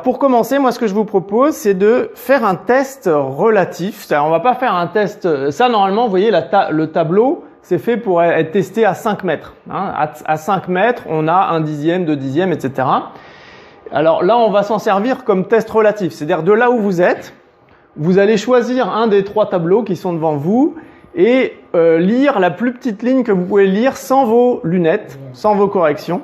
Pour commencer, moi, ce que je vous propose, c'est de faire un test relatif. C'est-à-dire, on va pas faire un test. Ça, normalement, vous voyez, le tableau, c'est fait pour être testé à 5 mètres. Hein. À 5 mètres, on a 1 dixième, 2 dixièmes, etc. Alors là, on va s'en servir comme test relatif. C'est-à-dire, de là où vous êtes, vous allez choisir un des 3 tableaux qui sont devant vous et lire la plus petite ligne que vous pouvez lire sans vos lunettes, sans vos corrections.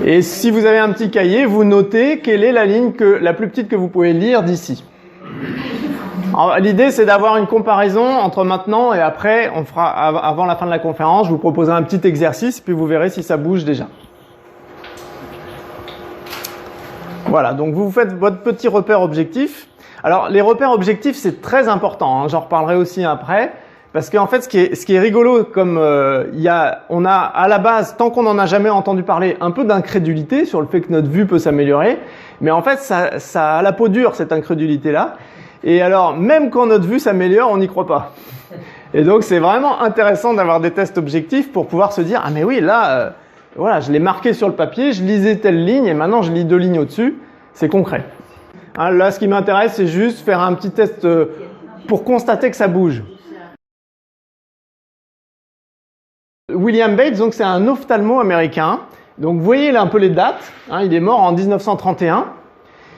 Et si vous avez un petit cahier, vous notez quelle est la ligne la plus petite que vous pouvez lire d'ici. L'idée, c'est d'avoir une comparaison entre maintenant et après. On fera avant la fin de la conférence. Je vous proposerai un petit exercice, puis vous verrez si ça bouge déjà. Voilà, donc vous faites votre petit repère objectif. Alors, les repères objectifs, c'est très important. Hein, j'en reparlerai aussi après. Parce qu'en fait, ce qui est rigolo, comme on a à la base, tant qu'on n'en a jamais entendu parler, un peu d'incrédulité sur le fait que notre vue peut s'améliorer. Mais en fait, ça a la peau dure, cette incrédulité-là. Et alors, même quand notre vue s'améliore, on n'y croit pas. Et donc, c'est vraiment intéressant d'avoir des tests objectifs pour pouvoir se dire « Ah mais oui, là, voilà, je l'ai marqué sur le papier, je lisais telle ligne et maintenant je lis 2 lignes au-dessus. » C'est concret. Hein, là, ce qui m'intéresse, c'est juste faire un petit test pour constater que ça bouge. William Bates, donc c'est un ophtalmo américain. Donc vous voyez là un peu les dates. Hein, il est mort en 1931.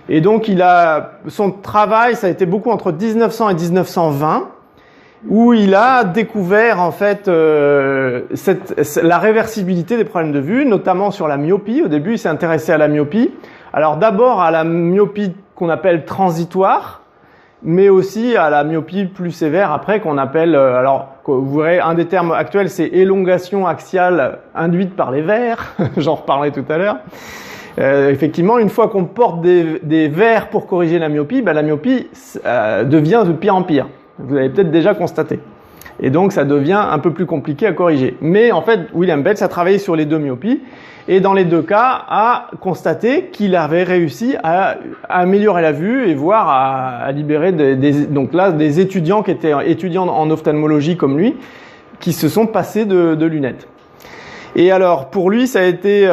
Et donc son travail, ça a été beaucoup entre 1900 et 1920, où il a découvert en fait la réversibilité des problèmes de vue, notamment sur la myopie. Au début, il s'est intéressé à la myopie. Alors d'abord à la myopie qu'on appelle transitoire, mais aussi à la myopie plus sévère après qu'on appelle, vous verrez, un des termes actuels, c'est élongation axiale induite par les verres. J'en reparlerai tout à l'heure. Effectivement, une fois qu'on porte des verres pour corriger la myopie devient de pire en pire. Vous avez peut-être déjà constaté. Et donc, ça devient un peu plus compliqué à corriger. Mais en fait, William Bates a travaillé sur les 2 myopies et dans les 2 cas, a constaté qu'il avait réussi à améliorer la vue et voire à libérer des étudiants qui étaient étudiants en ophtalmologie comme lui, qui se sont passés de lunettes. Et alors, pour lui, ça a été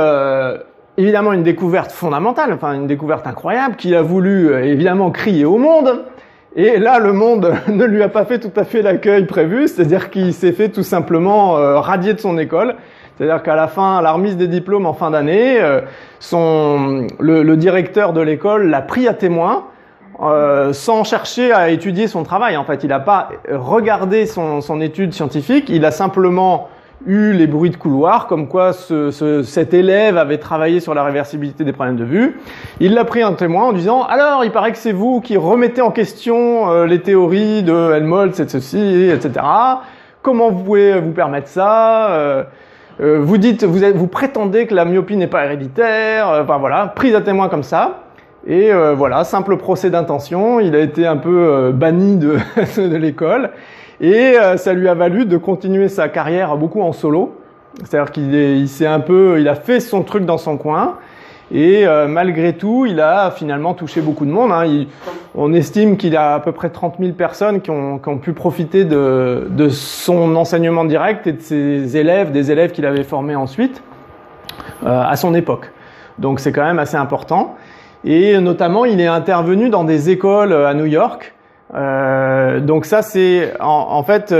évidemment une découverte fondamentale, enfin une découverte incroyable, qu'il a voulu évidemment crier au monde. Et là, le monde ne lui a pas fait tout à fait l'accueil prévu, c'est-à-dire qu'il s'est fait tout simplement radier de son école. C'est-à-dire qu'à la fin, à la remise des diplômes en fin d'année, le directeur de l'école l'a pris à témoin sans chercher à étudier son travail. En fait, il n'a pas regardé son étude scientifique, il a simplement eu les bruits de couloir, comme quoi cet élève avait travaillé sur la réversibilité des problèmes de vue. Il l'a pris en témoin en disant « Alors, il paraît que c'est vous qui remettez en question les théories de Helmholtz et de ceci, etc. Comment vous pouvez vous permettre ça vous prétendez que la myopie n'est pas héréditaire. » Enfin voilà, prise à témoin comme ça. Et voilà, simple procès d'intention. Il a été un peu banni de l'école. Et ça lui a valu de continuer sa carrière beaucoup en solo. C'est-à-dire il a fait son truc dans son coin. Et malgré tout, il a finalement touché beaucoup de monde. Hein. On estime qu'il y a à peu près 30 000 personnes qui ont pu profiter de son enseignement direct et de ses élèves, des élèves qu'il avait formés ensuite à son époque. Donc c'est quand même assez important. Et notamment, il est intervenu dans des écoles à New York. Donc ça c'est en fait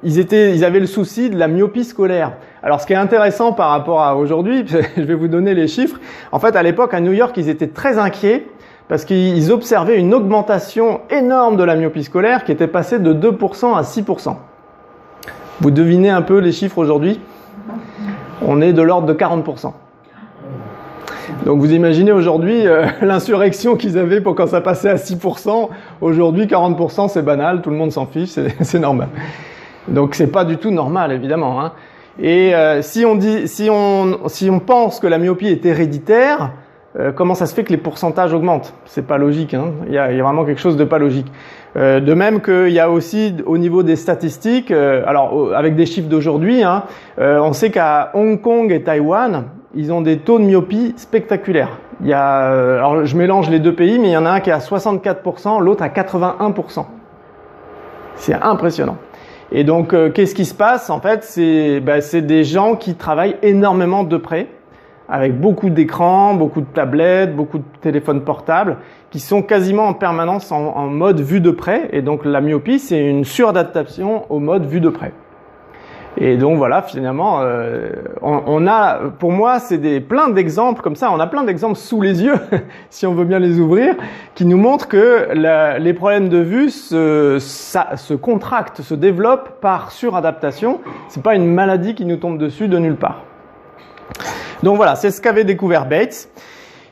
ils avaient le souci de la myopie scolaire. Alors ce qui est intéressant par rapport à aujourd'hui, je vais vous donner les chiffres. En fait à l'époque à New York ils étaient très inquiets parce qu'ils observaient une augmentation énorme de la myopie scolaire qui était passée de 2% à 6%. Vous devinez un peu les chiffres aujourd'hui? On est de l'ordre de 40%. Donc vous imaginez aujourd'hui l'insurrection qu'ils avaient pour quand ça passait à 6%. Aujourd'hui 40% c'est banal, tout le monde s'en fiche, c'est normal. Donc c'est pas du tout normal évidemment. Hein. Et si on pense que la myopie est héréditaire, comment ça se fait que les pourcentages augmentent? C'est pas logique. Hein. Il y a vraiment quelque chose de pas logique. De même qu'il y a aussi au niveau des statistiques, alors avec des chiffres d'aujourd'hui, hein, on sait qu'à Hong Kong et Taïwan, ils ont des taux de myopie spectaculaires. Alors je mélange les 2 pays, mais il y en a un qui est à 64%, l'autre à 81%. C'est impressionnant. Et donc, qu'est-ce qui se passe? En fait, c'est des gens qui travaillent énormément de près. avec beaucoup d'écrans, beaucoup de tablettes, beaucoup de téléphones portables, qui sont quasiment en permanence en mode vue de près. Et donc la myopie, c'est une suradaptation au mode vue de près. Et donc voilà, finalement, on a, pour moi, c'est plein d'exemples comme ça. On a plein d'exemples sous les yeux, si on veut bien les ouvrir, qui nous montrent que les problèmes de vue se contractent, se développent par suradaptation. C'est pas une maladie qui nous tombe dessus de nulle part. Donc voilà, c'est ce qu'avait découvert Bates.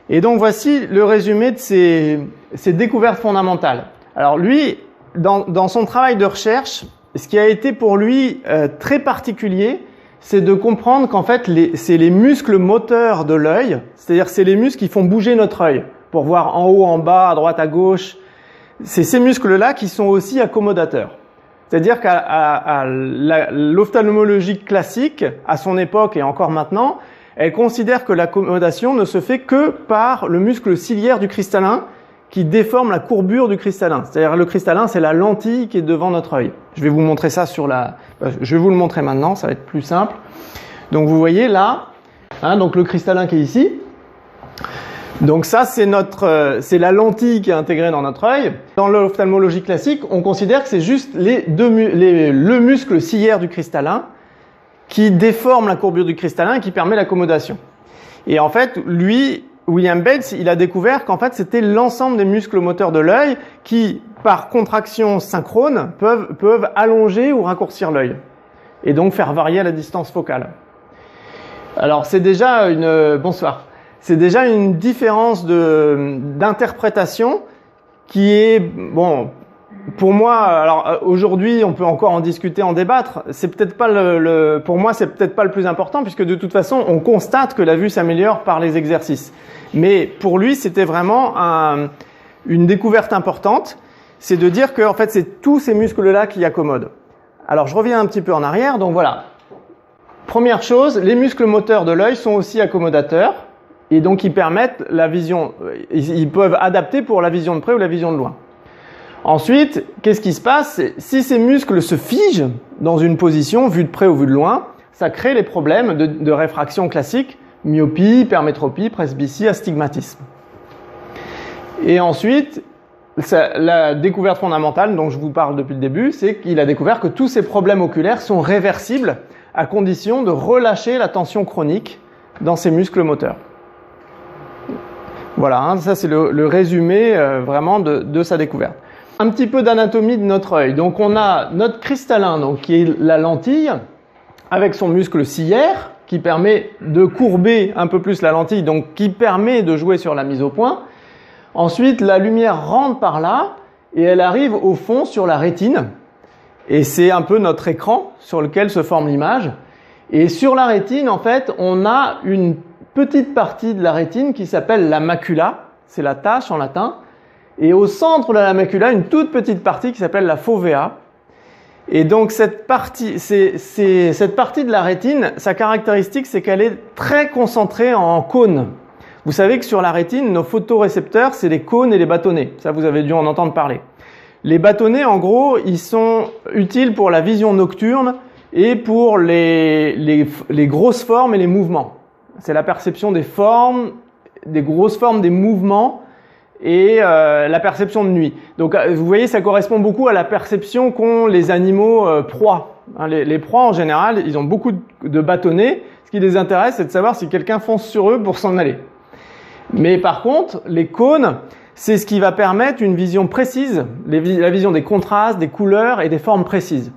Et donc voici le résumé de ces découvertes fondamentales. Alors lui, dans son travail de recherche, ce qui a été pour lui très particulier, c'est de comprendre qu'en fait, c'est les muscles moteurs de l'œil, c'est-à-dire c'est les muscles qui font bouger notre œil pour voir en haut, en bas, à droite, à gauche. C'est ces muscles-là qui sont aussi accommodateurs. C'est-à-dire qu'à l'ophtalmologie classique, à son époque et encore maintenant, elle considère que l'accommodation ne se fait que par le muscle ciliaire du cristallin qui déforme la courbure du cristallin. C'est-à-dire le cristallin, c'est la lentille qui est devant notre œil. Je vais vous montrer ça je vais vous le montrer maintenant, ça va être plus simple. Donc vous voyez là, donc le cristallin qui est ici. Donc ça, c'est la lentille qui est intégrée dans notre œil. Dans l'ophtalmologie classique, on considère que c'est juste le muscle ciliaire du cristallin qui déforme la courbure du cristallin et qui permet l'accommodation. Et en fait, William Bates, il a découvert qu'en fait, c'était l'ensemble des muscles moteurs de l'œil qui, par contraction synchrone, peuvent allonger ou raccourcir l'œil et donc faire varier la distance focale. Alors, c'est déjà c'est déjà une différence d'interprétation qui est, bon, pour moi, alors aujourd'hui, on peut encore en discuter, en débattre. C'est peut-être pas pour moi, c'est peut-être pas le plus important puisque de toute façon, on constate que la vue s'améliore par les exercices. Mais pour lui, c'était vraiment une découverte importante. C'est de dire que, en fait, c'est tous ces muscles-là qui accommodent. Alors, je reviens un petit peu en arrière. Donc voilà. Première chose, les muscles moteurs de l'œil sont aussi accommodateurs. Et donc, ils permettent la vision, ils peuvent adapter pour la vision de près ou la vision de loin. Ensuite, qu'est-ce qui se passe? Si ces muscles se figent dans une position, vue de près ou vue de loin, ça crée les problèmes de réfraction classique, myopie, hypermétropie, presbytie, astigmatisme. Et ensuite, la découverte fondamentale dont je vous parle depuis le début, c'est qu'il a découvert que tous ces problèmes oculaires sont réversibles à condition de relâcher la tension chronique dans ces muscles moteurs. Voilà, ça c'est le résumé vraiment de sa découverte. Un petit peu d'anatomie de notre œil. Donc on a notre cristallin, donc qui est la lentille, avec son muscle ciliaire, qui permet de courber un peu plus la lentille, donc qui permet de jouer sur la mise au point. Ensuite, la lumière rentre par là et elle arrive au fond sur la rétine. Et c'est un peu notre écran sur lequel se forme l'image. Et sur la rétine, en fait, on a une petite partie de la rétine qui s'appelle la macula. C'est la tache en latin. Et au centre de la macula, une toute petite partie qui s'appelle la fovea. Et donc cette partie de la rétine, sa caractéristique, c'est qu'elle est très concentrée en cônes. Vous savez que sur la rétine, nos photorécepteurs, c'est les cônes et les bâtonnets. Ça, vous avez dû en entendre parler. Les bâtonnets, en gros, ils sont utiles pour la vision nocturne et pour les grosses formes et les mouvements. C'est la perception des formes, des grosses formes, des mouvements et la perception de nuit. Donc vous voyez, ça correspond beaucoup à la perception qu'ont les animaux proies. Les proies, en général, ils ont beaucoup de bâtonnets. Ce qui les intéresse, c'est de savoir si quelqu'un fonce sur eux pour s'en aller. Mais par contre, les cônes, c'est ce qui va permettre une vision précise, la vision des contrastes, des couleurs et des formes précises.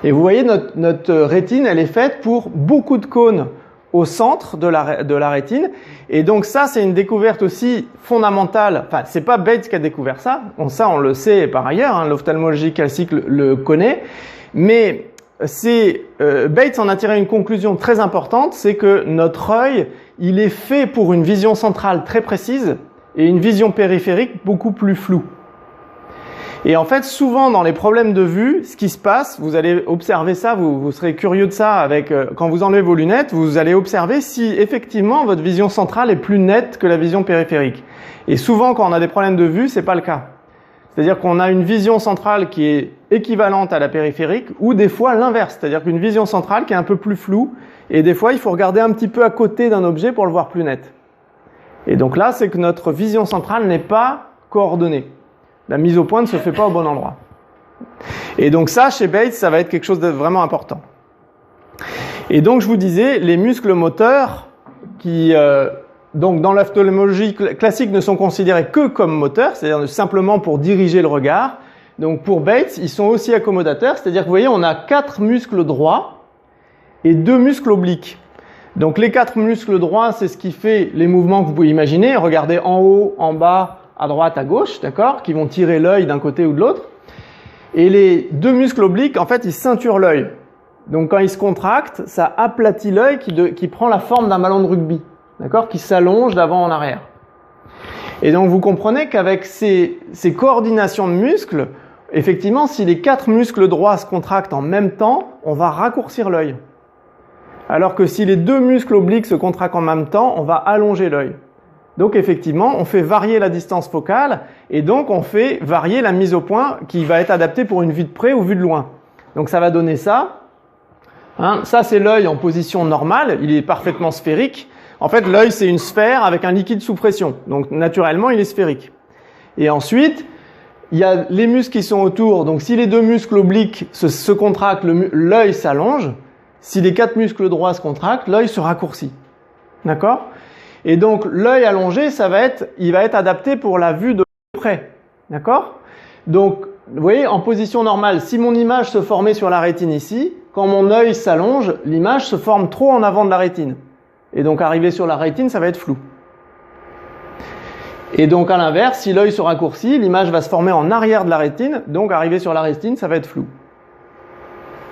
Et vous voyez, notre rétine, elle est faite pour beaucoup de cônes au centre de la rétine. Et donc ça, c'est une découverte aussi fondamentale. Enfin, c'est pas Bates qui a découvert ça. Ça, on le sait par ailleurs. L'ophtalmologie classique le connaît. Mais Bates en a tiré une conclusion très importante, c'est que notre œil, il est fait pour une vision centrale très précise et une vision périphérique beaucoup plus floue. Et en fait, souvent dans les problèmes de vue, ce qui se passe, vous allez observer ça, vous serez curieux de ça quand vous enlevez vos lunettes, vous allez observer si effectivement votre vision centrale est plus nette que la vision périphérique. Et souvent, quand on a des problèmes de vue, c'est pas le cas. C'est-à-dire qu'on a une vision centrale qui est équivalente à la périphérique, ou des fois l'inverse, c'est-à-dire qu'une vision centrale qui est un peu plus floue, et des fois il faut regarder un petit peu à côté d'un objet pour le voir plus net. Et donc là, c'est que notre vision centrale n'est pas coordonnée. La mise au point ne se fait pas au bon endroit. Et donc ça, chez Bates, ça va être quelque chose de vraiment important. Et donc je vous disais, les muscles moteurs qui, donc dans l'ophtalmologie classique, ne sont considérés que comme moteurs, c'est-à-dire simplement pour diriger le regard. Donc pour Bates, ils sont aussi accommodateurs, c'est-à-dire que vous voyez, on a 4 muscles droits et 2 muscles obliques. Donc les 4 muscles droits, c'est ce qui fait les mouvements que vous pouvez imaginer. Regardez en haut, en bas, à droite, à gauche, d'accord, qui vont tirer l'œil d'un côté ou de l'autre. Et les 2 muscles obliques, en fait, ils ceinturent l'œil. Donc quand ils se contractent, ça aplatit l'œil qui prend la forme d'un ballon de rugby, d'accord, qui s'allonge d'avant en arrière. Et donc vous comprenez qu'avec ces coordinations de muscles, effectivement, si les 4 muscles droits se contractent en même temps, on va raccourcir l'œil. Alors que si les 2 muscles obliques se contractent en même temps, on va allonger l'œil. Donc effectivement, on fait varier la distance focale et donc on fait varier la mise au point qui va être adaptée pour une vue de près ou vue de loin. Donc ça va donner ça. Ça c'est l'œil en position normale, il est parfaitement sphérique. En fait, l'œil c'est une sphère avec un liquide sous pression. Donc naturellement, il est sphérique. Et ensuite, il y a les muscles qui sont autour. Donc si les 2 muscles obliques se contractent, l'œil s'allonge. Si les 4 muscles droits se contractent, l'œil se raccourcit. D'accord ? Et donc l'œil allongé, il va être adapté pour la vue de près. D'accord ? Donc, vous voyez, en position normale, si mon image se formait sur la rétine ici, quand mon œil s'allonge, l'image se forme trop en avant de la rétine. Et donc arrivé sur la rétine, ça va être flou. Et donc à l'inverse, si l'œil se raccourcit, l'image va se former en arrière de la rétine, donc arrivé sur la rétine, ça va être flou.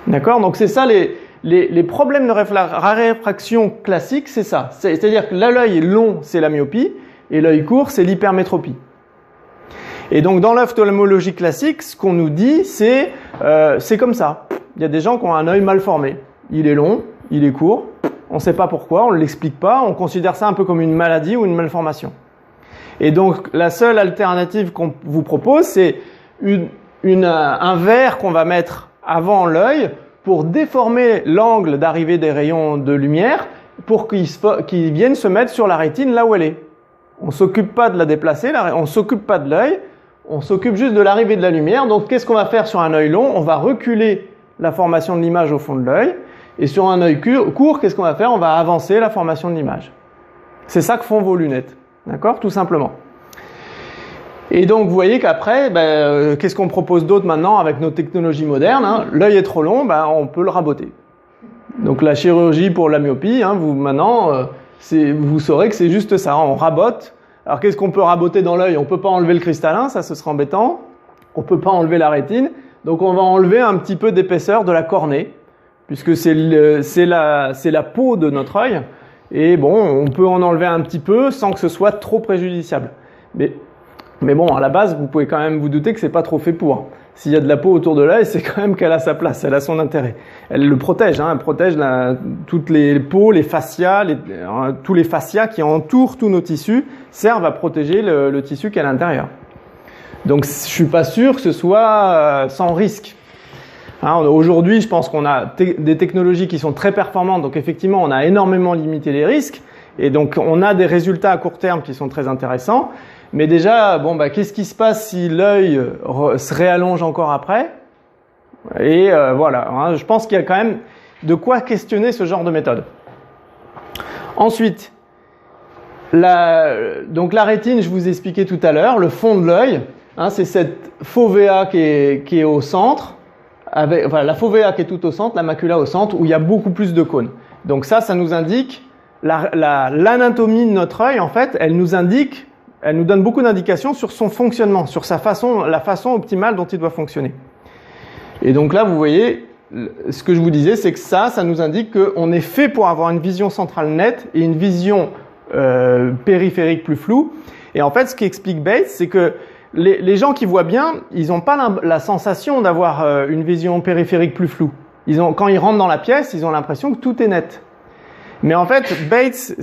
D'accord ? Donc c'est ça les problèmes de raréfaction classiques, c'est ça. C'est-à-dire que l'œil long, c'est la myopie, et l'œil court, c'est l'hypermétropie. Et donc dans l'ophtalmologie classique, ce qu'on nous dit, c'est comme ça. Il y a des gens qui ont un œil mal formé. Il est long, il est court, on ne sait pas pourquoi, on ne l'explique pas, on considère ça un peu comme une maladie ou une malformation. Et donc la seule alternative qu'on vous propose, c'est un verre qu'on va mettre avant l'œil pour déformer l'angle d'arrivée des rayons de lumière pour qu'ils viennent se mettre sur la rétine là où elle est. On ne s'occupe pas de la déplacer, on ne s'occupe pas de l'œil, on s'occupe juste de l'arrivée de la lumière. Donc qu'est-ce qu'on va faire sur un œil long ? On va reculer la formation de l'image au fond de l'œil. Et sur un œil court, qu'est-ce qu'on va faire ? On va avancer la formation de l'image. C'est ça que font vos lunettes. D'accord ? Tout simplement. Et donc, vous voyez qu'après, qu'est-ce qu'on propose d'autre maintenant avec nos technologies modernes ? L'œil est trop long, on peut le raboter. Donc, la chirurgie pour la myopie, vous saurez que c'est juste ça, on rabote. Alors, qu'est-ce qu'on peut raboter dans l'œil ? On ne peut pas enlever le cristallin, ça ce serait embêtant. On ne peut pas enlever la rétine. Donc, on va enlever un petit peu d'épaisseur de la cornée, puisque c'est la peau de notre œil. Et bon, on peut en enlever un petit peu sans que ce soit trop préjudiciable. Mais bon, à la base, vous pouvez quand même vous douter que c'est pas trop fait pour. S'il y a de la peau autour de l'œil, c'est quand même qu'elle a sa place, elle a son intérêt. Elle le protège, elle protège toutes les peaux, les fascias, tous les fascias qui entourent tous nos tissus servent à protéger le tissu qui est à l'intérieur. Donc, je suis pas sûr que ce soit sans risque. Aujourd'hui, je pense qu'on a des technologies qui sont très performantes, donc effectivement, on a énormément limité les risques, et donc on a des résultats à court terme qui sont très intéressants. Mais déjà, qu'est-ce qui se passe si l'œil se réallonge encore après ? Et voilà, je pense qu'il y a quand même de quoi questionner ce genre de méthode. Ensuite, donc la rétine, je vous ai expliqué tout à l'heure, le fond de l'œil, c'est cette fovea qui est au centre, la fovea qui est tout au centre, la macula au centre, où il y a beaucoup plus de cônes. Donc ça nous indique l'anatomie de notre œil, en fait, elle nous donne beaucoup d'indications sur son fonctionnement, sur la façon optimale dont il doit fonctionner. Et donc là, vous voyez, ce que je vous disais, c'est que ça nous indique qu'on est fait pour avoir une vision centrale nette et une vision périphérique plus floue. Et en fait, ce qui explique Bates, c'est que les gens qui voient bien, ils n'ont pas la sensation d'avoir une vision périphérique plus floue. Quand ils rentrent dans la pièce, ils ont l'impression que tout est net. Mais en fait, Bates,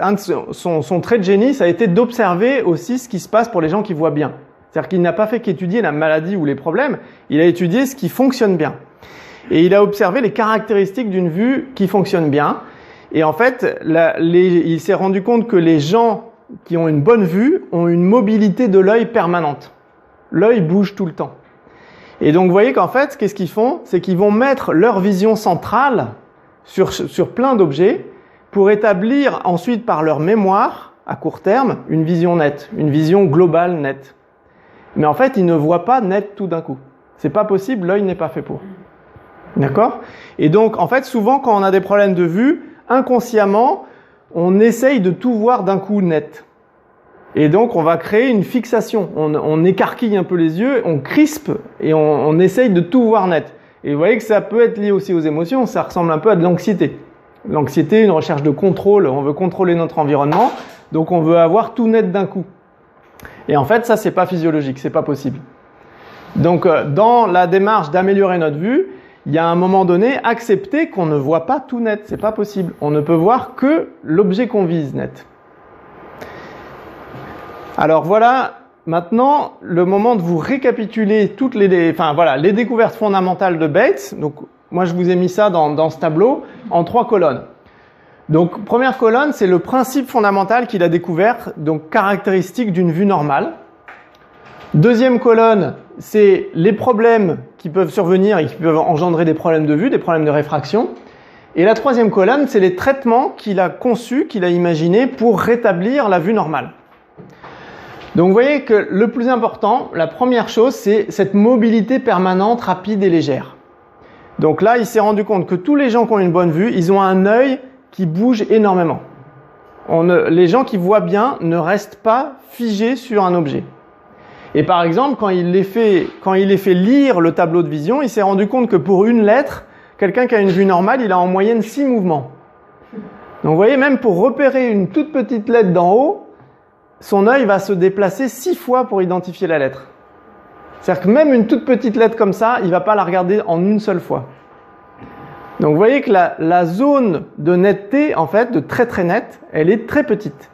un de son trait de génie, ça a été d'observer aussi ce qui se passe pour les gens qui voient bien. C'est-à-dire qu'il n'a pas fait qu'étudier la maladie ou les problèmes, il a étudié ce qui fonctionne bien. Et il a observé les caractéristiques d'une vue qui fonctionne bien. Et en fait, il s'est rendu compte que les gens qui ont une bonne vue ont une mobilité de l'œil permanente. L'œil bouge tout le temps. Et donc, vous voyez qu'en fait, qu'est-ce qu'ils font? C'est qu'ils vont mettre leur vision centrale sur plein d'objets pour établir ensuite par leur mémoire, à court terme, une vision nette, une vision globale nette. Mais en fait, ils ne voient pas net tout d'un coup. C'est pas possible, l'œil n'est pas fait pour. D'accord? Et donc, en fait, souvent, quand on a des problèmes de vue, inconsciemment, on essaye de tout voir d'un coup net. Et donc, on va créer une fixation. On écarquille un peu les yeux, on crispe et on essaye de tout voir net. Et vous voyez que ça peut être lié aussi aux émotions, ça ressemble un peu à de l'anxiété. L'anxiété, une recherche de contrôle, on veut contrôler notre environnement, donc on veut avoir tout net d'un coup. Et en fait, ça, c'est pas physiologique, c'est pas possible. Donc, dans la démarche d'améliorer notre vue, il y a un moment donné, accepter qu'on ne voit pas tout net, c'est pas possible. On ne peut voir que l'objet qu'on vise net. Alors voilà, maintenant, le moment de vous récapituler toutes les découvertes fondamentales de Bates. Donc, moi, je vous ai mis ça dans ce tableau en 3 colonnes. Donc, première colonne, c'est le principe fondamental qu'il a découvert, donc caractéristique d'une vue normale. Deuxième colonne, c'est les problèmes qui peuvent survenir et qui peuvent engendrer des problèmes de vue, des problèmes de réfraction. Et la troisième colonne, c'est les traitements qu'il a conçus, qu'il a imaginés pour rétablir la vue normale. Donc vous voyez que le plus important, la première chose, c'est cette mobilité permanente, rapide et légère. Donc là, il s'est rendu compte que tous les gens qui ont une bonne vue, ils ont un œil qui bouge énormément. Les gens qui voient bien ne restent pas figés sur un objet. Et par exemple, quand il les fait lire le tableau de vision, il s'est rendu compte que pour une lettre, quelqu'un qui a une vue normale, il a en moyenne 6 mouvements. Donc vous voyez, même pour repérer une toute petite lettre d'en haut, son œil va se déplacer 6 fois pour identifier la lettre. C'est-à-dire que même une toute petite lettre comme ça, il ne va pas la regarder en une seule fois. Donc vous voyez que la zone de netteté, en fait, de très très net, elle est très petite.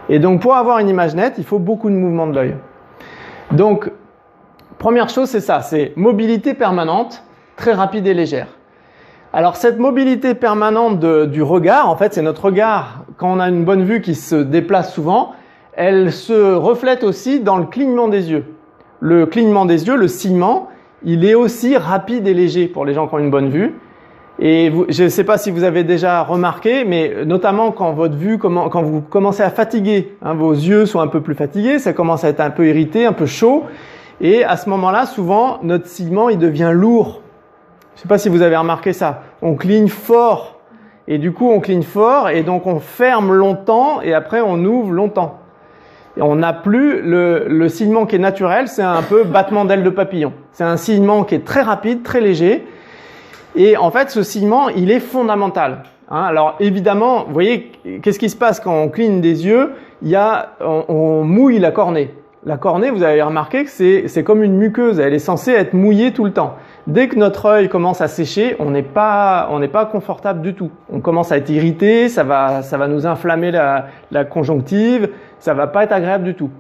Et donc pour avoir une image nette, il faut beaucoup de mouvements de l'œil. Donc, première chose, c'est ça, c'est mobilité permanente, très rapide et légère. Alors cette mobilité permanente du regard, en fait, c'est notre regard, quand on a une bonne vue qui se déplace souvent, elle se reflète aussi dans le clignement des yeux. Le clignement des yeux, le sillement, il est aussi rapide et léger pour les gens qui ont une bonne vue. Et je ne sais pas si vous avez déjà remarqué, mais notamment quand votre vue, quand vous commencez à fatiguer, vos yeux sont un peu plus fatigués, ça commence à être un peu irrité, un peu chaud, et à ce moment-là, souvent, notre sillement, il devient lourd. Je ne sais pas si vous avez remarqué ça. On cligne fort, et du coup, on cligne fort, et donc on ferme longtemps, et après, on ouvre longtemps. Et on n'a plus le sillement qui est naturel, c'est un peu battement d'aile de papillon. C'est un sillement qui est très rapide, très léger. Et en fait, ce sillement, il est fondamental. Alors évidemment, vous voyez, qu'est-ce qui se passe quand on cligne des yeux? On mouille la cornée. La cornée, vous avez remarqué que c'est comme une muqueuse, elle est censée être mouillée tout le temps. Dès que notre œil commence à sécher, on n'est pas confortable du tout. On commence à être irrité, ça va nous inflammer la conjonctive, ça va pas être agréable du tout.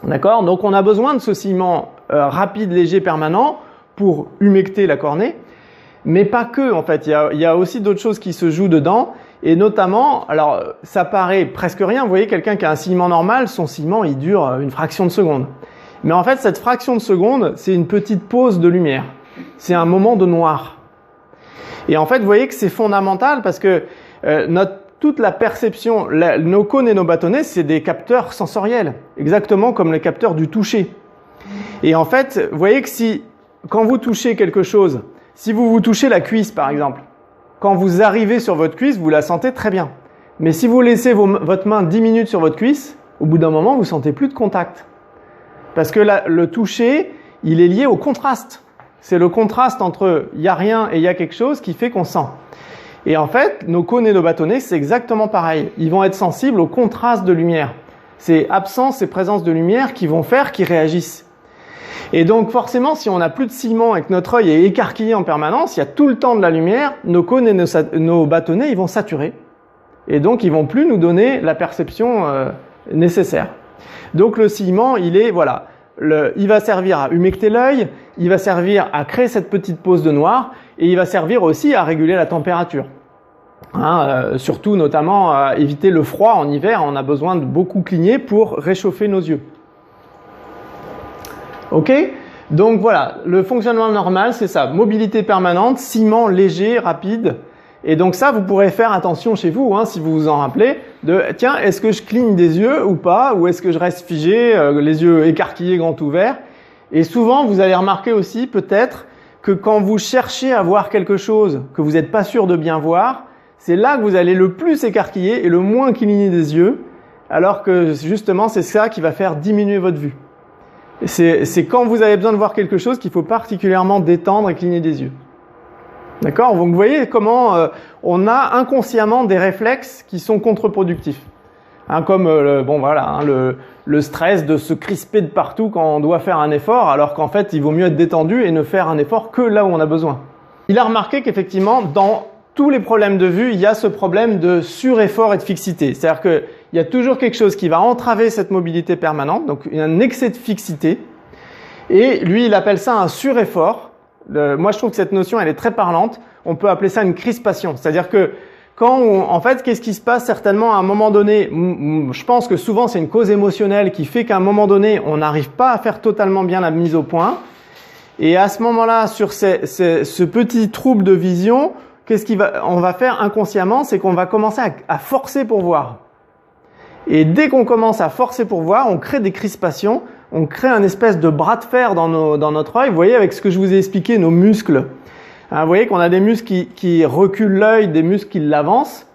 D'accord? Donc on a besoin de ce sillement rapide, léger, permanent pour humecter la cornée. Mais pas que, en fait. Il y a aussi d'autres choses qui se jouent dedans. Et notamment, alors, ça paraît presque rien. Vous voyez, quelqu'un qui a un sillement normal, son sillement, il dure une fraction de seconde. Mais en fait, cette fraction de seconde, c'est une petite pause de lumière. C'est un moment de noir. Et en fait, vous voyez que c'est fondamental parce que toute la perception, nos cônes et nos bâtonnets, c'est des capteurs sensoriels. Exactement comme les capteurs du toucher. Et en fait, vous voyez que quand vous touchez quelque chose, si vous touchez la cuisse, par exemple, quand vous arrivez sur votre cuisse, vous la sentez très bien. Mais si vous laissez votre main 10 minutes sur votre cuisse, au bout d'un moment, vous ne sentez plus de contact. Parce que le toucher, il est lié au contraste. C'est le contraste entre il n'y a rien et il y a quelque chose qui fait qu'on sent. Et en fait, nos cônes et nos bâtonnets, c'est exactement pareil. Ils vont être sensibles au contraste de lumière. C'est absence et présence de lumière qui vont faire qu'ils réagissent. Et donc forcément, si on n'a plus de sillement et que notre œil est écarquillé en permanence, il y a tout le temps de la lumière, nos cônes et nos bâtonnets, ils vont saturer. Et donc, ils vont plus nous donner la perception nécessaire. Donc le sillement, il est il va servir à humecter l'œil, il va servir à créer cette petite pause de noir et il va servir aussi à réguler la température. Surtout notamment à éviter le froid en hiver, on a besoin de beaucoup cligner pour réchauffer nos yeux. Ok? Donc voilà, le fonctionnement normal c'est ça, mobilité permanente, ciment léger, rapide. Et donc ça, vous pourrez faire attention chez vous, si vous vous en rappelez, de tiens, est-ce que je cligne des yeux ou pas, ou est-ce que je reste figé, les yeux écarquillés, grands ouverts. Et souvent, vous allez remarquer aussi peut-être que quand vous cherchez à voir quelque chose que vous n'êtes pas sûr de bien voir, c'est là que vous allez le plus écarquiller et le moins cligner des yeux, alors que justement, c'est ça qui va faire diminuer votre vue. C'est quand vous avez besoin de voir quelque chose qu'il faut particulièrement détendre et cligner des yeux. D'accord? Donc vous voyez comment on a inconsciemment des réflexes qui sont contre-productifs. Comme le stress de se crisper de partout quand on doit faire un effort, alors qu'en fait il vaut mieux être détendu et ne faire un effort que là où on a besoin. Il a remarqué qu'effectivement dans tous les problèmes de vue, il y a ce problème de sureffort et de fixité. C'est-à-dire qu'il y a toujours quelque chose qui va entraver cette mobilité permanente, donc un excès de fixité. Et lui, il appelle ça un sureffort. Moi, je trouve que cette notion, elle est très parlante. On peut appeler ça une crispation. C'est-à-dire que en fait, qu'est-ce qui se passe certainement à un moment donné? Je pense que souvent, c'est une cause émotionnelle qui fait qu'à un moment donné, on n'arrive pas à faire totalement bien la mise au point. Et à ce moment-là, sur ce petit trouble de vision, on va faire inconsciemment, c'est qu'on va commencer à forcer pour voir. Et dès qu'on commence à forcer pour voir, on crée des crispations, on crée un espèce de bras de fer dans notre œil. Vous voyez, avec ce que je vous ai expliqué, nos muscles. Vous voyez qu'on a des muscles qui reculent l'œil, des muscles qui l'avancent.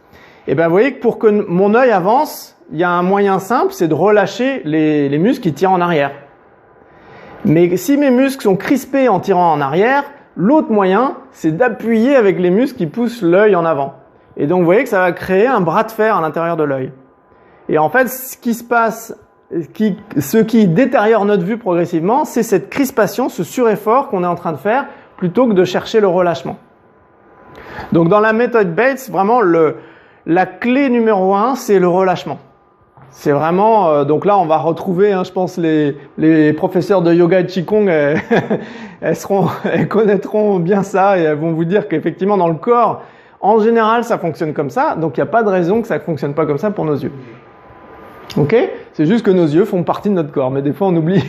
Et bien, vous voyez que pour que mon œil avance, il y a un moyen simple, c'est de relâcher les muscles qui tirent en arrière. Mais si mes muscles sont crispés en tirant en arrière, l'autre moyen, c'est d'appuyer avec les muscles qui poussent l'œil en avant. Et donc, vous voyez que ça va créer un bras de fer à l'intérieur de l'œil. Et en fait, ce qui se passe, ce qui détériore notre vue progressivement, c'est cette crispation, ce sureffort qu'on est en train de faire, plutôt que de chercher le relâchement. Donc, dans la méthode Bates, vraiment, la clé numéro 1, c'est le relâchement. C'est vraiment, donc là on va retrouver, je pense les professeurs de yoga et de qigong, elles connaîtront bien ça et elles vont vous dire qu'effectivement dans le corps, en général ça fonctionne comme ça, donc il n'y a pas de raison que ça ne fonctionne pas comme ça pour nos yeux. Ok? C'est juste que nos yeux font partie de notre corps, mais des fois on oublie,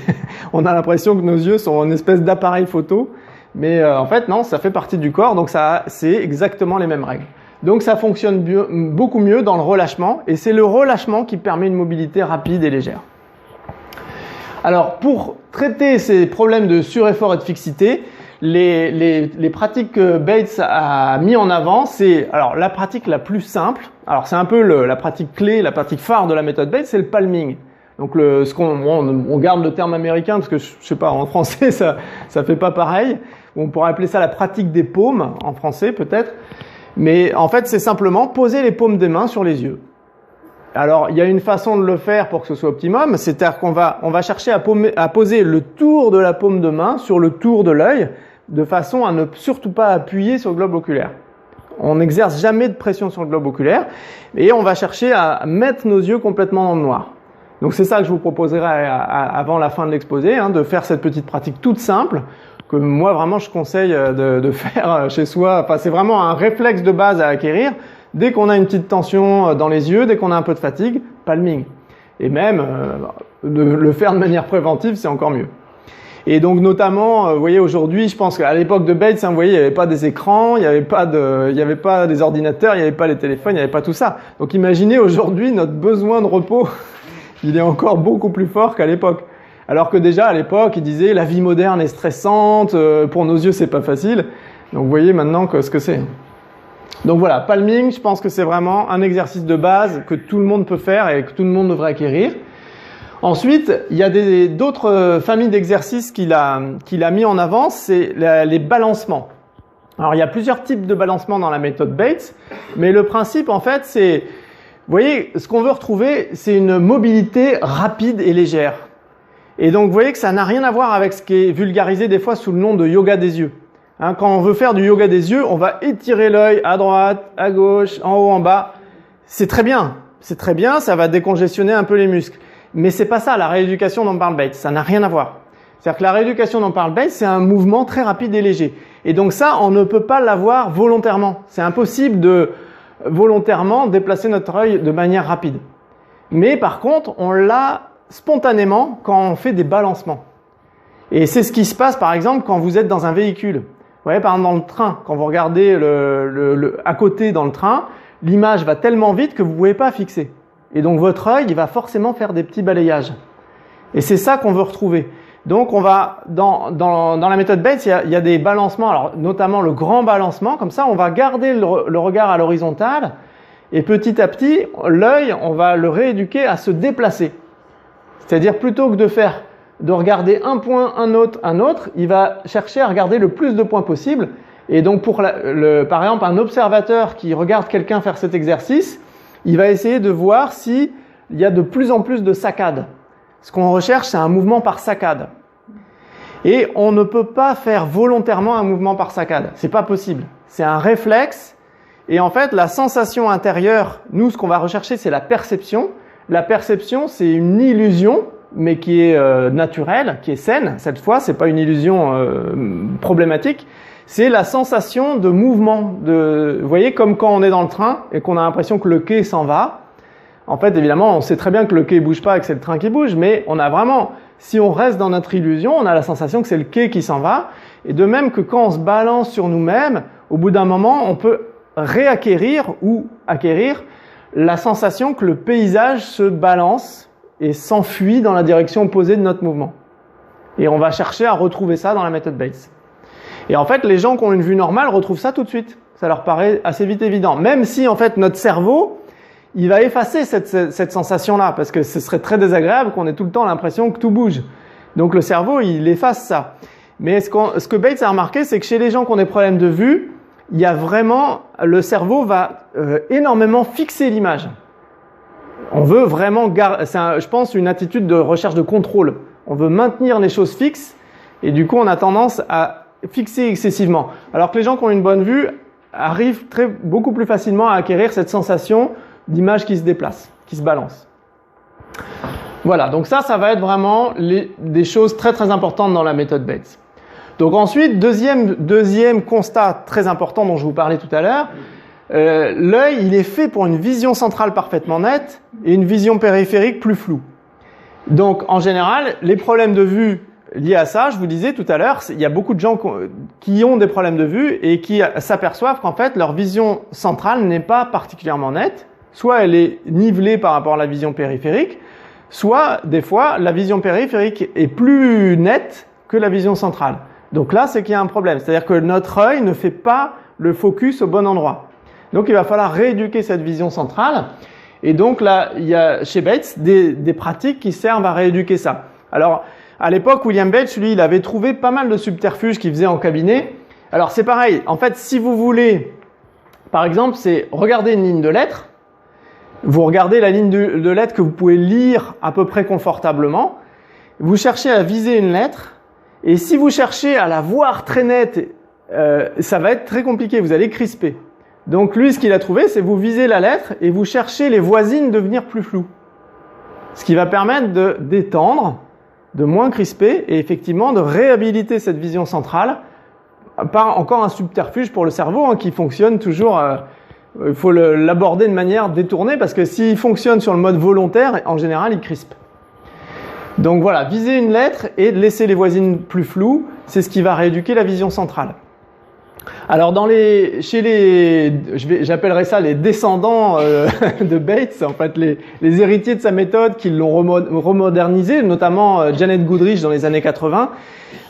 on a l'impression que nos yeux sont une espèce d'appareil photo, mais en fait non, ça fait partie du corps, donc c'est exactement les mêmes règles. Donc ça fonctionne beaucoup mieux dans le relâchement et c'est le relâchement qui permet une mobilité rapide et légère. Alors pour traiter ces problèmes de sureffort et de fixité, les pratiques que Bates a mis en avant, c'est alors la pratique la plus simple. Alors c'est un peu la pratique clé, la pratique phare de la méthode Bates, c'est le palming. Donc on garde le terme américain parce que je sais pas en français ça fait pas pareil. On pourrait appeler ça la pratique des paumes en français peut-être. Mais en fait, c'est simplement poser les paumes des mains sur les yeux. Alors, il y a une façon de le faire pour que ce soit optimum, c'est-à-dire qu'on va chercher à poser le tour de la paume de main sur le tour de l'œil, de façon à ne surtout pas appuyer sur le globe oculaire. On n'exerce jamais de pression sur le globe oculaire, et on va chercher à mettre nos yeux complètement dans le noir. Donc c'est ça que je vous proposerai avant la fin de l'exposé, de faire cette petite pratique toute simple, que moi vraiment je conseille de faire chez soi. Enfin, c'est vraiment un réflexe de base à acquérir. Dès qu'on a une petite tension dans les yeux, dès qu'on a un peu de fatigue, palming. Et même de le faire de manière préventive, c'est encore mieux. Et donc notamment, vous voyez aujourd'hui, je pense qu'à l'époque de Bates, vous voyez, il n'y avait pas des écrans, il n'y avait pas des ordinateurs, il n'y avait pas les téléphones, il n'y avait pas tout ça. Donc imaginez aujourd'hui notre besoin de repos, il est encore beaucoup plus fort qu'à l'époque. Alors que déjà à l'époque, il disait la vie moderne est stressante, pour nos yeux c'est pas facile. Donc vous voyez maintenant ce que c'est. Donc voilà, palming, je pense que c'est vraiment un exercice de base que tout le monde peut faire et que tout le monde devrait acquérir. Ensuite, il y a d'autres familles d'exercices qu'il a mis en avant, c'est les balancements. Alors il y a plusieurs types de balancements dans la méthode Bates, mais le principe en fait c'est, vous voyez, ce qu'on veut retrouver, c'est une mobilité rapide et légère. Et donc, vous voyez que ça n'a rien à voir avec ce qui est vulgarisé des fois sous le nom de yoga des yeux. Quand on veut faire du yoga des yeux, on va étirer l'œil à droite, à gauche, en haut, en bas. C'est très bien, ça va décongestionner un peu les muscles. Mais c'est pas ça la rééducation dont parle Bates, ça n'a rien à voir. C'est-à-dire que la rééducation dont parle Bates, c'est un mouvement très rapide et léger. Et donc ça, on ne peut pas l'avoir volontairement. C'est impossible de volontairement déplacer notre œil de manière rapide. Mais par contre, on l'a spontanément quand on fait des balancements. Et c'est ce qui se passe par exemple quand vous êtes dans un véhicule. Vous voyez, par exemple dans le train, quand vous regardez à côté dans le train, l'image va tellement vite que vous ne pouvez pas fixer. Et donc votre œil, il va forcément faire des petits balayages. Et c'est ça qu'on veut retrouver. Donc on va dans la méthode Bates, il y a des balancements, alors notamment le grand balancement, comme ça on va garder le regard à l'horizontale et petit à petit l'œil, on va le rééduquer à se déplacer. C'est-à-dire plutôt que de regarder un point, un autre, il va chercher à regarder le plus de points possible. Et donc par exemple un observateur qui regarde quelqu'un faire cet exercice, il va essayer de voir s'il y a de plus en plus de saccades. Ce qu'on recherche, c'est un mouvement par saccade. Et on ne peut pas faire volontairement un mouvement par saccade. C'est pas possible. C'est un réflexe. Et en fait, la sensation intérieure, nous, ce qu'on va rechercher, c'est la perception. La perception, c'est une illusion, mais qui est naturelle, qui est saine. Cette fois, c'est pas une illusion problématique. C'est la sensation de mouvement. Vous voyez, comme quand on est dans le train et qu'on a l'impression que le quai s'en va. En fait, évidemment, on sait très bien que le quai ne bouge pas et que c'est le train qui bouge, mais on a vraiment, si on reste dans notre illusion, on a la sensation que c'est le quai qui s'en va. Et de même que quand on se balance sur nous-mêmes, au bout d'un moment, on peut réacquérir ou acquérir la sensation que le paysage se balance et s'enfuit dans la direction opposée de notre mouvement. Et on va chercher à retrouver ça dans la méthode Bates. Et en fait, les gens qui ont une vue normale retrouvent ça tout de suite. Ça leur paraît assez vite évident. Même si, en fait, notre cerveau, il va effacer cette sensation-là, parce que ce serait très désagréable qu'on ait tout le temps l'impression que tout bouge. Donc le cerveau, il efface ça. Mais ce que Bates a remarqué, c'est que chez les gens qui ont des problèmes de vue, il y a vraiment, le cerveau va énormément fixer l'image. On veut vraiment je pense, une attitude de recherche de contrôle. On veut maintenir les choses fixes, et du coup, on a tendance à fixer excessivement. Alors que les gens qui ont une bonne vue arrivent beaucoup plus facilement à acquérir cette sensation d'image qui se déplace, qui se balance. Voilà, donc ça va être vraiment des choses très très importantes dans la méthode Bates. Donc ensuite, deuxième constat très important dont je vous parlais tout à l'heure, l'œil, il est fait pour une vision centrale parfaitement nette et une vision périphérique plus floue. Donc en général, les problèmes de vue liés à ça, je vous disais tout à l'heure, il y a beaucoup de gens qui ont des problèmes de vue et qui s'aperçoivent qu'en fait, leur vision centrale n'est pas particulièrement nette. Soit elle est nivelée par rapport à la vision périphérique, soit des fois la vision périphérique est plus nette que la vision centrale. Donc là, c'est qu'il y a un problème. C'est-à-dire que notre œil ne fait pas le focus au bon endroit. Donc il va falloir rééduquer cette vision centrale. Et donc là, il y a chez Bates des pratiques qui servent à rééduquer ça. Alors à l'époque, William Bates, lui, il avait trouvé pas mal de subterfuges qu'il faisait en cabinet. Alors c'est pareil. En fait, si vous voulez, par exemple, c'est regarder une ligne de lettres. Vous regardez la ligne de lettres que vous pouvez lire à peu près confortablement. Vous cherchez à viser une lettre. Et si vous cherchez à la voir très nette, ça va être très compliqué. Vous allez crisper. Donc lui, ce qu'il a trouvé, c'est vous visez la lettre et vous cherchez les voisines devenir plus floues. Ce qui va permettre de détendre, de moins crisper et effectivement de réhabiliter cette vision centrale par encore un subterfuge pour le cerveau qui fonctionne toujours... il faut l'aborder de manière détournée parce que s'il fonctionne sur le mode volontaire, en général, il crispe. Donc voilà, viser une lettre et laisser les voisines plus floues, c'est ce qui va rééduquer la vision centrale. Alors j'appellerais ça les descendants de Bates, en fait les héritiers de sa méthode qui l'ont remodernisé, notamment Janet Goodrich dans les années 80.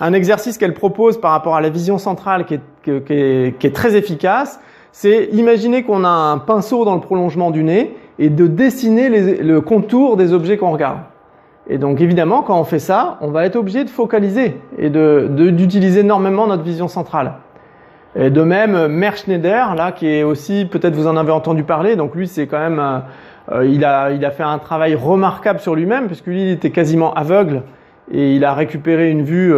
Un exercice qu'elle propose par rapport à la vision centrale qui est très efficace, c'est imaginer qu'on a un pinceau dans le prolongement du nez et de dessiner le contour des objets qu'on regarde. Et donc évidemment, quand on fait ça, on va être obligé de focaliser et d'utiliser énormément notre vision centrale. Et de même, Meir Schneider, là, qui est aussi, peut-être vous en avez entendu parler, donc lui c'est quand même, il a fait un travail remarquable sur lui-même puisque lui il était quasiment aveugle et il a récupéré une vue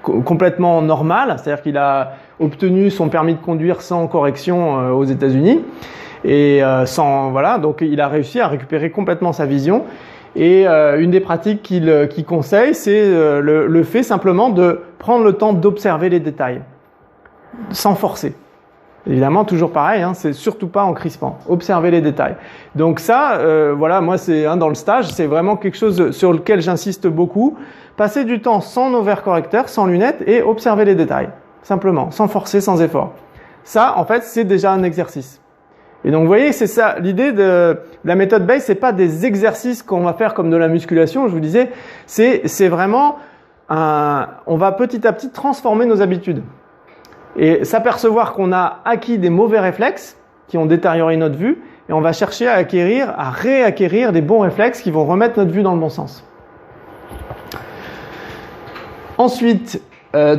complètement normale, c'est-à-dire qu'il a obtenu son permis de conduire sans correction aux États-Unis et donc il a réussi à récupérer complètement sa vision. Et une des pratiques qu'il conseille, c'est le fait simplement de prendre le temps d'observer les détails, sans forcer. Évidemment, toujours pareil, hein, c'est surtout pas en crispant. Observer les détails. Donc ça, voilà, moi c'est dans le stage, c'est vraiment quelque chose sur lequel j'insiste beaucoup. Passer du temps sans overcorrecteur, sans lunettes et observer les détails. Simplement, sans forcer, sans effort. Ça, en fait, c'est déjà un exercice. Et donc, vous voyez, c'est ça. L'idée de la méthode Bates, c'est pas des exercices qu'on va faire comme de la musculation, je vous disais. C'est vraiment on va petit à petit transformer nos habitudes. Et s'apercevoir qu'on a acquis des mauvais réflexes qui ont détérioré notre vue, et on va chercher à réacquérir des bons réflexes qui vont remettre notre vue dans le bon sens. Ensuite,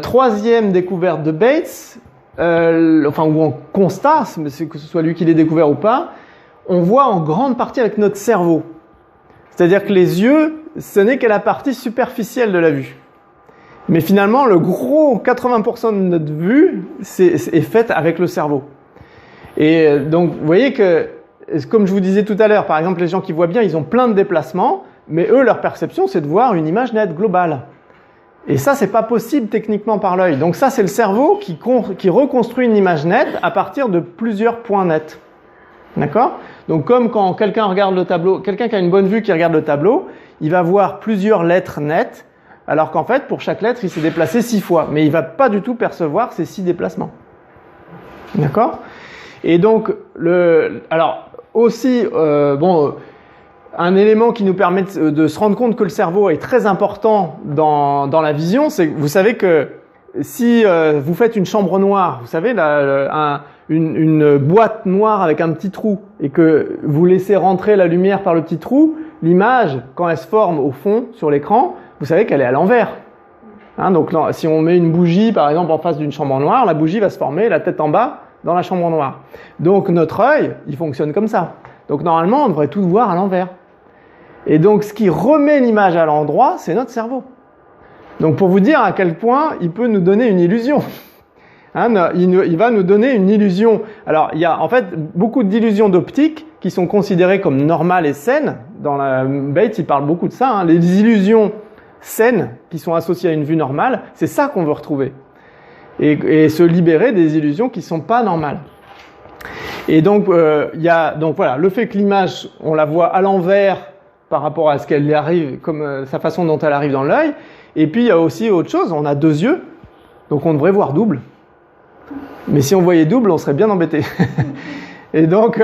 troisième découverte de Bates, où on constate, que ce soit lui qui l'ait découvert ou pas, on voit en grande partie avec notre cerveau. C'est-à-dire que les yeux, ce n'est que la partie superficielle de la vue. Mais finalement, le gros 80% de notre vue est faite avec le cerveau. Et donc, vous voyez que, comme je vous disais tout à l'heure, par exemple, les gens qui voient bien, ils ont plein de déplacements, mais eux, leur perception, c'est de voir une image nette, globale. Et ça, c'est pas possible techniquement par l'œil. Donc ça, c'est le cerveau qui reconstruit une image nette à partir de plusieurs points nets. D'accord ? Donc comme quand quelqu'un regarde le tableau, quelqu'un qui a une bonne vue qui regarde le tableau, il va voir plusieurs lettres nettes, alors qu'en fait, pour chaque lettre, il s'est déplacé 6 fois. Mais il ne va pas du tout percevoir ces 6 déplacements. D'accord ? Et donc, alors, aussi, un élément qui nous permet de se rendre compte que le cerveau est très important dans la vision, c'est que vous savez que si vous faites une chambre noire, vous savez, une boîte noire avec un petit trou, et que vous laissez rentrer la lumière par le petit trou, l'image, quand elle se forme au fond, sur l'écran, vous savez qu'elle est à l'envers. Hein, donc si on met une bougie, par exemple, en face d'une chambre noire, la bougie va se former la tête en bas dans la chambre noire. Donc notre œil, il fonctionne comme ça. Donc normalement, on devrait tout voir à l'envers. Et donc ce qui remet l'image à l'endroit, c'est notre cerveau. Donc pour vous dire à quel point il peut nous donner une illusion. Hein, il va nous donner une illusion. Alors il y a en fait beaucoup d'illusions d'optique qui sont considérées comme normales et saines. Dans la Bates, il parle beaucoup de ça. Hein, les illusions saines qui sont associées à une vue normale, c'est ça qu'on veut retrouver. Et se libérer des illusions qui ne sont pas normales. Et donc, donc voilà, le fait que l'image, on la voit à l'envers par rapport à ce qu'elle arrive, comme sa façon dont elle arrive dans l'œil. Et puis il y a aussi autre chose, on a 2 yeux, donc on devrait voir double. Mais si on voyait double, on serait bien embêté. Et donc,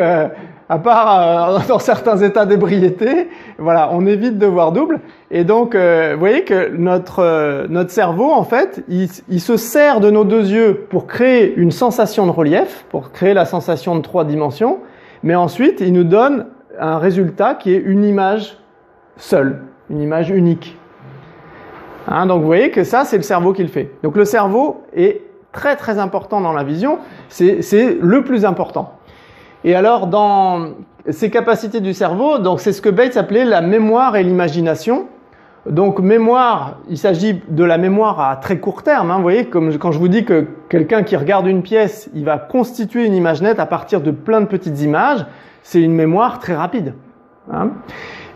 à part dans certains états d'ébriété, voilà, on évite de voir double. Et donc, vous voyez que notre cerveau, en fait, il se sert de nos 2 yeux pour créer une sensation de relief, pour créer la sensation de 3 dimensions, mais ensuite, il nous donne un résultat qui est une image seule, une image unique. Hein, donc, vous voyez que ça, c'est le cerveau qui le fait. Donc, le cerveau est très, très important dans la vision. C'est le plus important. Et alors, dans ces capacités du cerveau, donc c'est ce que Bates appelait la mémoire et l'imagination. Donc, mémoire, il s'agit de la mémoire à très court terme. Hein, vous voyez, comme quand je vous dis que quelqu'un qui regarde une pièce, il va constituer une image nette à partir de plein de petites images, c'est une mémoire très rapide. Hein.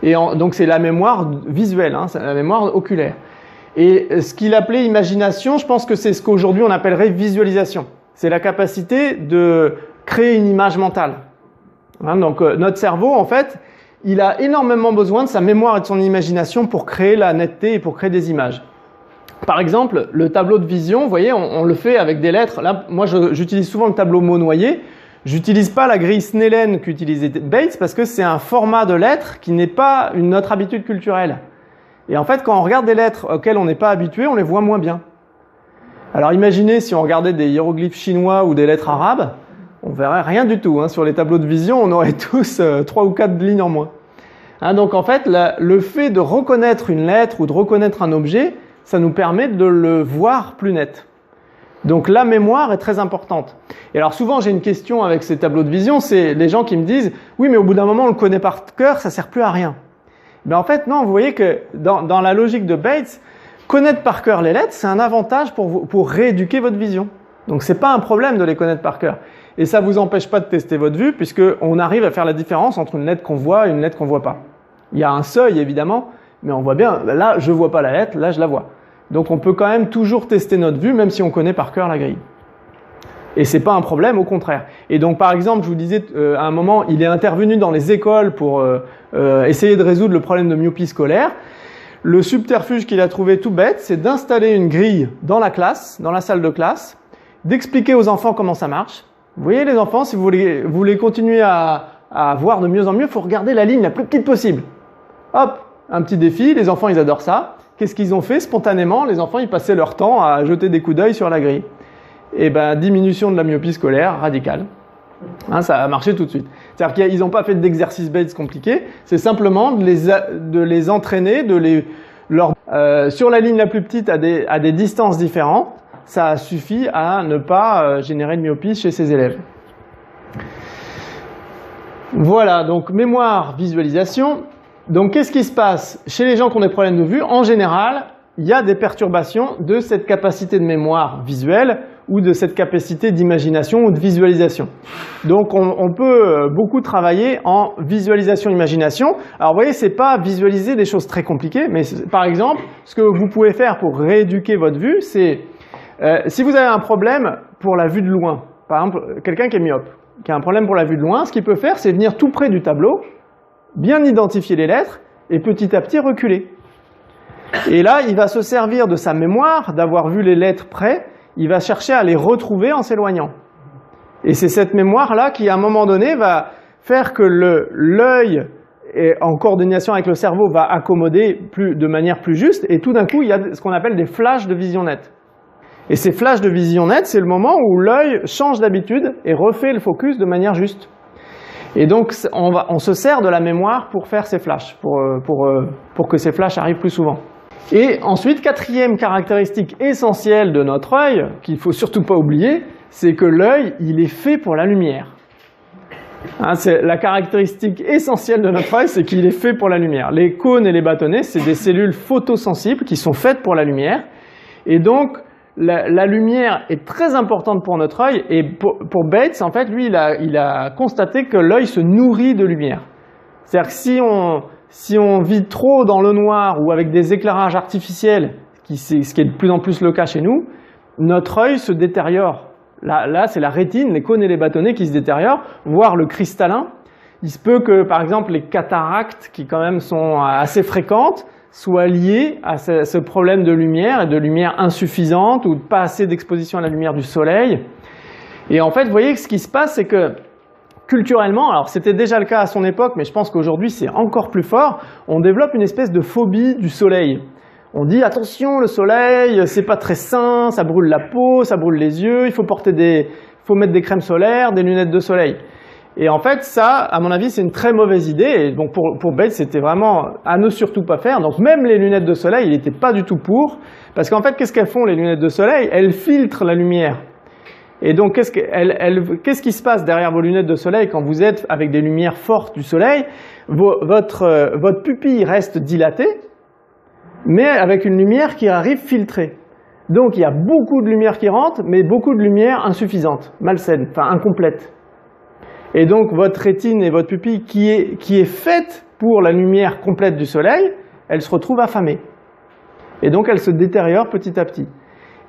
Et donc, c'est la mémoire visuelle, hein, c'est la mémoire oculaire. Et ce qu'il appelait imagination, je pense que c'est ce qu'aujourd'hui on appellerait visualisation. C'est la capacité de créer une image mentale. Hein, donc notre cerveau, en fait, il a énormément besoin de sa mémoire et de son imagination pour créer la netteté et pour créer des images. Par exemple, le tableau de vision, vous voyez, on le fait avec des lettres. Là, moi, j'utilise souvent le tableau mot noyé. J'utilise pas la grille Snellen qu'utilisait Bates parce que c'est un format de lettres qui n'est pas notre habitude culturelle. Et en fait, quand on regarde des lettres auxquelles on n'est pas habitué, on les voit moins bien. Alors imaginez si on regardait des hiéroglyphes chinois ou des lettres arabes, on verrait rien du tout. Hein. Sur les tableaux de vision, on aurait tous 3 ou 4 lignes en moins. Hein, donc en fait, le fait de reconnaître une lettre ou de reconnaître un objet, ça nous permet de le voir plus net. Donc la mémoire est très importante. Et alors souvent, j'ai une question avec ces tableaux de vision, c'est les gens qui me disent « Oui, mais au bout d'un moment, on le connaît par cœur, ça sert plus à rien. » Ben en fait, non, vous voyez que dans la logique de Bates, connaître par cœur les lettres, c'est un avantage pour rééduquer votre vision. Donc c'est pas un problème de les connaître par cœur. Et ça vous empêche pas de tester votre vue, puisqu'on arrive à faire la différence entre une lettre qu'on voit et une lettre qu'on voit pas. Il y a un seuil évidemment, mais on voit bien, là je vois pas la lettre, là je la vois. Donc on peut quand même toujours tester notre vue, même si on connaît par cœur la grille. Et c'est pas un problème, au contraire. Et donc par exemple, je vous disais à un moment, il est intervenu dans les écoles pour essayer de résoudre le problème de myopie scolaire. Le subterfuge qu'il a trouvé tout bête, c'est d'installer une grille dans la classe, dans la salle de classe, d'expliquer aux enfants comment ça marche. Vous voyez les enfants, si vous voulez continuer à voir de mieux en mieux, il faut regarder la ligne la plus petite possible. Hop, un petit défi, les enfants ils adorent ça. Qu'est-ce qu'ils ont fait spontanément? Les enfants ils passaient leur temps à jeter des coups d'œil sur la grille. Et ben diminution de la myopie scolaire radicale. Hein, ça a marché tout de suite. C'est-à-dire qu'ils n'ont pas fait d'exercice Bates compliqué, c'est simplement de les entraîner, sur la ligne la plus petite à des distances différentes. Ça suffit à ne pas générer de myopie chez ces élèves. Voilà, donc mémoire, visualisation. Donc qu'est-ce qui se passe chez les gens qui ont des problèmes de vue? En général, il y a des perturbations de cette capacité de mémoire visuelle ou de cette capacité d'imagination ou de visualisation. Donc on peut beaucoup travailler en visualisation-imagination. Alors vous voyez, c'est pas visualiser des choses très compliquées, mais par exemple, ce que vous pouvez faire pour rééduquer votre vue, c'est si vous avez un problème pour la vue de loin, par exemple quelqu'un qui est myope, qui a un problème pour la vue de loin, ce qu'il peut faire, c'est venir tout près du tableau, bien identifier les lettres et petit à petit reculer. Et là, il va se servir de sa mémoire, d'avoir vu les lettres près, il va chercher à les retrouver en s'éloignant. Et c'est cette mémoire-là qui, à un moment donné, va faire que l'œil, en coordination avec le cerveau, va accommoder de manière plus juste, et tout d'un coup, il y a ce qu'on appelle des flashs de vision nette. Et ces flashs de vision nette, c'est le moment où l'œil change d'habitude et refait le focus de manière juste. Et donc, on se sert de la mémoire pour faire ces flashs, pour que ces flashs arrivent plus souvent. Et ensuite, quatrième caractéristique essentielle de notre œil, qu'il ne faut surtout pas oublier, c'est que l'œil, il est fait pour la lumière. Hein, c'est la caractéristique essentielle de notre œil, c'est qu'il est fait pour la lumière. Les cônes et les bâtonnets, c'est des cellules photosensibles qui sont faites pour la lumière. Et donc, la lumière est très importante pour notre œil. Et pour Bates, en fait, lui, il a constaté que l'œil se nourrit de lumière. C'est-à-dire que si on vit trop dans le noir ou avec des éclairages artificiels, ce qui est de plus en plus le cas chez nous, notre œil se détériore. Là c'est la rétine, les cônes et les bâtonnets qui se détériorent, voire le cristallin. Il se peut que, par exemple, les cataractes, qui quand même sont assez fréquentes, soient liées à ce problème de lumière, et de lumière insuffisante ou pas assez d'exposition à la lumière du soleil. Et en fait, vous voyez que ce qui se passe, c'est que culturellement, alors c'était déjà le cas à son époque, mais je pense qu'aujourd'hui c'est encore plus fort, on développe une espèce de phobie du soleil. On dit attention, le soleil, c'est pas très sain, ça brûle la peau, ça brûle les yeux, il faut mettre des crèmes solaires, des lunettes de soleil. Et en fait, ça, à mon avis, c'est une très mauvaise idée. Et donc pour Bates, c'était vraiment à ne surtout pas faire. Donc même les lunettes de soleil, il n'était pas du tout pour, parce qu'en fait, qu'est-ce qu'elles font les lunettes de soleil? Elles filtrent la lumière. Et donc, qu'est-ce qui se passe derrière vos lunettes de soleil quand vous êtes avec des lumières fortes du soleil? Votre pupille reste dilatée, mais avec une lumière qui arrive filtrée. Donc, il y a beaucoup de lumière qui rentre, mais beaucoup de lumière insuffisante, malsaine, enfin incomplète. Et donc, votre rétine et votre pupille qui est faite pour la lumière complète du soleil, elle se retrouve affamée. Et donc, elle se détériore petit à petit.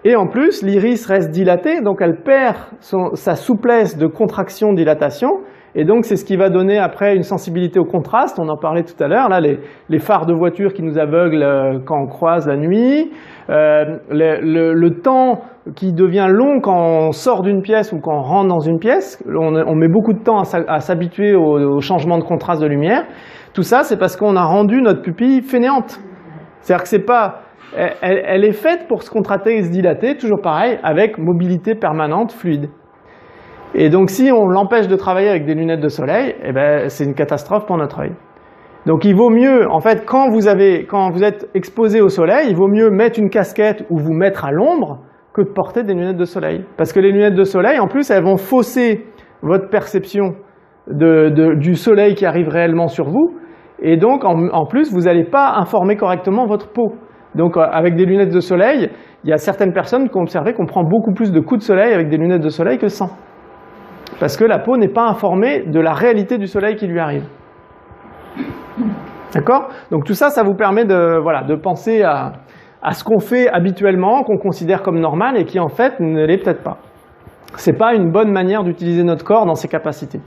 Et en plus, l'iris reste dilaté, donc elle perd sa souplesse de contraction-dilatation. Et donc, c'est ce qui va donner après une sensibilité au contraste. On en parlait tout à l'heure, là, les phares de voiture qui nous aveuglent quand on croise la nuit. Le temps qui devient long quand on sort d'une pièce ou quand on rentre dans une pièce. On met beaucoup de temps à s'habituer au changement de contraste de lumière. Tout ça, c'est parce qu'on a rendu notre pupille fainéante. C'est-à-dire que c'est pas... Elle est faite pour se contracter et se dilater, toujours pareil, avec mobilité permanente, fluide. Et donc si on l'empêche de travailler avec des lunettes de soleil, eh ben, c'est une catastrophe pour notre œil. Donc il vaut mieux, en fait, quand vous êtes exposé au soleil, il vaut mieux mettre une casquette ou vous mettre à l'ombre que de porter des lunettes de soleil. Parce que les lunettes de soleil, en plus, elles vont fausser votre perception du soleil qui arrive réellement sur vous. Et donc, en plus, vous n'allez pas informer correctement votre peau. Donc avec des lunettes de soleil, il y a certaines personnes qui ont observé qu'on prend beaucoup plus de coups de soleil avec des lunettes de soleil que sans. Parce que la peau n'est pas informée de la réalité du soleil qui lui arrive. D'accord? Donc tout ça, ça vous permet de penser à ce qu'on fait habituellement, qu'on considère comme normal et qui en fait ne l'est peut-être pas. C'est pas une bonne manière d'utiliser notre corps dans ses capacités.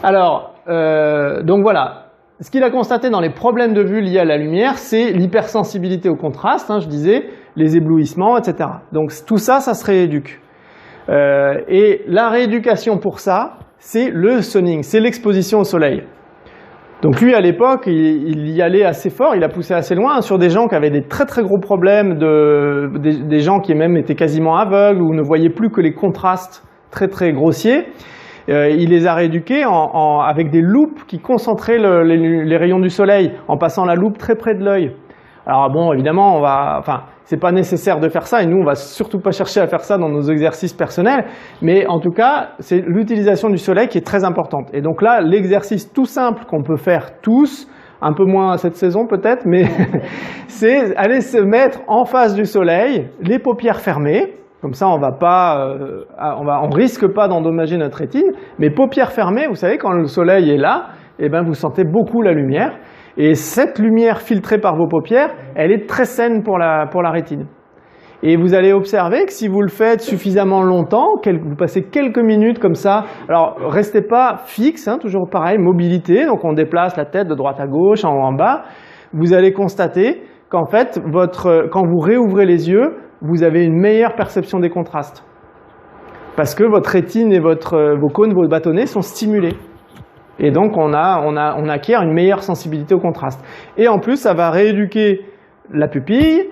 Alors, donc voilà. Ce qu'il a constaté dans les problèmes de vue liés à la lumière, c'est l'hypersensibilité au contraste, je disais, les éblouissements, etc. Donc tout ça, ça se rééduque. Et la rééducation pour ça, c'est le sunning, c'est l'exposition au soleil. Donc lui, à l'époque, il y allait assez fort, il a poussé assez loin sur des gens qui avaient des très très gros problèmes, des gens qui même étaient quasiment aveugles ou ne voyaient plus que les contrastes très très grossiers. Il les a rééduqués avec des loupes qui concentraient les rayons du soleil en passant la loupe très près de l'œil. Alors bon, évidemment, c'est pas nécessaire de faire ça et nous, on va surtout pas chercher à faire ça dans nos exercices personnels. Mais en tout cas, c'est l'utilisation du soleil qui est très importante. Et donc là, l'exercice tout simple qu'on peut faire tous, un peu moins cette saison peut-être, mais c'est aller se mettre en face du soleil, les paupières fermées. Comme ça, on risque pas d'endommager notre rétine. Mais paupières fermées, vous savez, quand le soleil est là, eh ben, vous sentez beaucoup la lumière. Et cette lumière filtrée par vos paupières, elle est très saine pour la rétine. Et vous allez observer que si vous le faites suffisamment longtemps, vous passez quelques minutes comme ça, alors restez pas fixe, toujours pareil, mobilité, donc on déplace la tête de droite à gauche, en haut en bas, vous allez constater qu'en fait, quand vous réouvrez les yeux, vous avez une meilleure perception des contrastes. Parce que votre rétine et vos cônes, vos bâtonnets sont stimulés. Et donc on acquiert une meilleure sensibilité au contraste. Et en plus, ça va rééduquer la pupille.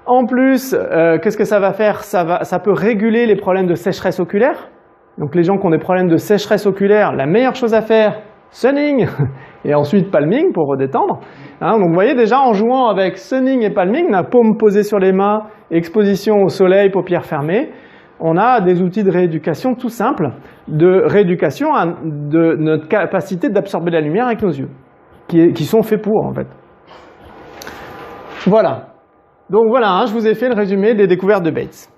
En plus, qu'est-ce que ça va faire? Ça peut réguler les problèmes de sécheresse oculaire. Donc les gens qui ont des problèmes de sécheresse oculaire, la meilleure chose à faire, sunning, et ensuite palming pour redétendre. Donc vous voyez déjà en jouant avec sunning et palming, la paume posée sur les mains, exposition au soleil, paupières fermées, on a des outils de rééducation tout simples, de rééducation de notre capacité d'absorber la lumière avec nos yeux, qui sont faits pour en fait. Voilà. Donc voilà, je vous ai fait le résumé des découvertes de Bates.